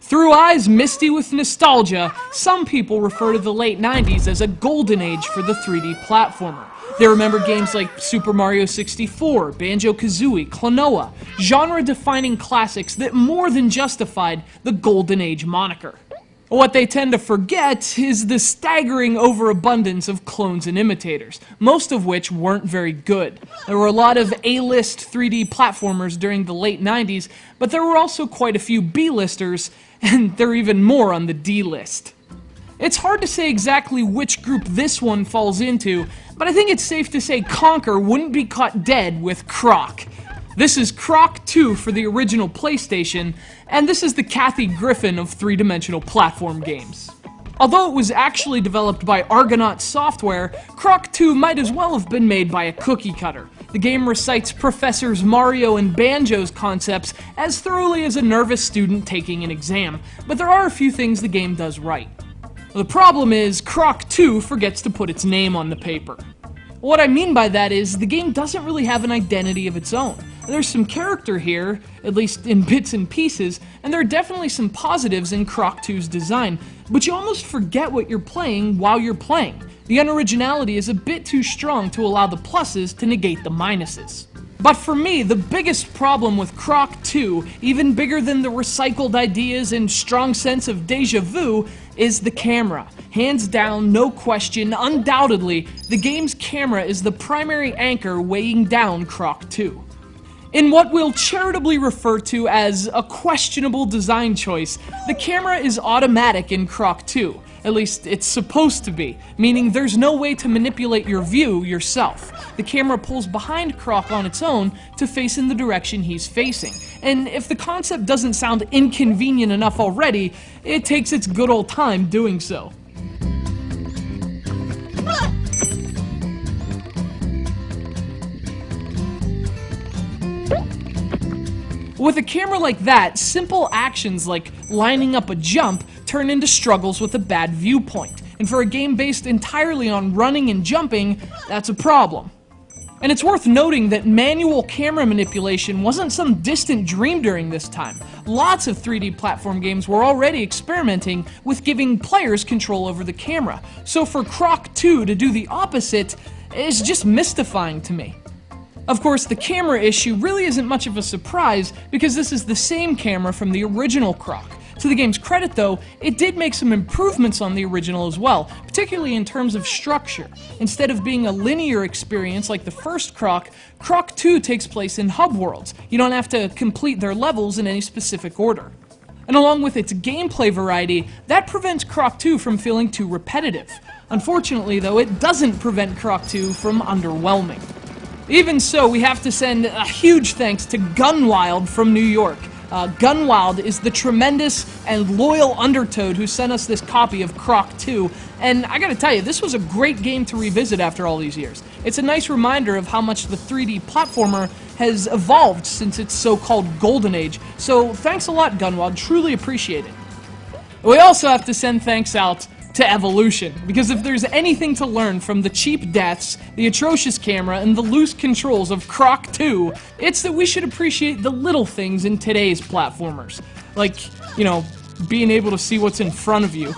Through eyes misty with nostalgia, some people refer to the late 90s as a golden age for the 3D platformer. They remember games like Super Mario 64, Banjo-Kazooie, Klonoa, genre-defining classics that more than justified the golden age moniker. What they tend to forget is the staggering overabundance of clones and imitators, most of which weren't very good. There were a lot of A-list 3D platformers during the late 90s, but there were also quite a few B-listers, and there are even more on the D-list. It's hard to say exactly which group this one falls into, but I think it's safe to say Conker wouldn't be caught dead with CROC. This is CROC 2 for the original PlayStation, and this is the Kathy Griffin of three-dimensional platform games. Although it was actually developed by Argonaut Software, CROC 2 might as well have been made by a cookie cutter. The game recites Professors Mario and Banjo's concepts as thoroughly as a nervous student taking an exam, but there are a few things the game does right. The problem is, CROC 2 forgets to put its name on the paper. What I mean by that is, the game doesn't really have an identity of its own. There's some character here, at least in bits and pieces, and there are definitely some positives in CROC 2's design, but you almost forget what you're playing while you're playing. The unoriginality is a bit too strong to allow the pluses to negate the minuses. But for me, the biggest problem with CROC 2, even bigger than the recycled ideas and strong sense of déjà vu, is the camera. Hands down, no question, undoubtedly, the game's camera is the primary anchor weighing down CROC 2. In what we'll charitably refer to as a questionable design choice, the camera is automatic in CROC 2. At least, it's supposed to be, meaning there's no way to manipulate your view yourself. The camera pulls behind CROC on its own to face in the direction he's facing. And if the concept doesn't sound inconvenient enough already, it takes its good old time doing so. With a camera like that, simple actions like lining up a jump turn into struggles with a bad viewpoint. And for a game based entirely on running and jumping, that's a problem. And it's worth noting that manual camera manipulation wasn't some distant dream during this time. Lots of 3D platform games were already experimenting with giving players control over the camera. So for CROC 2 to do the opposite is just mystifying to me. Of course, the camera issue really isn't much of a surprise because this is the same camera from the original CROC. To the game's credit though, it did make some improvements on the original as well, particularly in terms of structure. Instead of being a linear experience like the first CROC, CROC 2 takes place in hub worlds. You don't have to complete their levels in any specific order. And along with its gameplay variety, that prevents CROC 2 from feeling too repetitive. Unfortunately though, it doesn't prevent CROC 2 from underwhelming. Even so, we have to send a huge thanks to Gunwild from New York. Gunwild is the tremendous and loyal Undertoad who sent us this copy of CROC 2, and I gotta tell you, this was a great game to revisit after all these years. It's a nice reminder of how much the 3D platformer has evolved since its so-called golden age, so thanks a lot, Gunwild, truly appreciate it. We also have to send thanks out to Evolution, because if there's anything to learn from the cheap deaths, the atrocious camera, and the loose controls of CROC 2, it's that we should appreciate the little things in today's platformers. Like, you know, being able to see what's in front of you.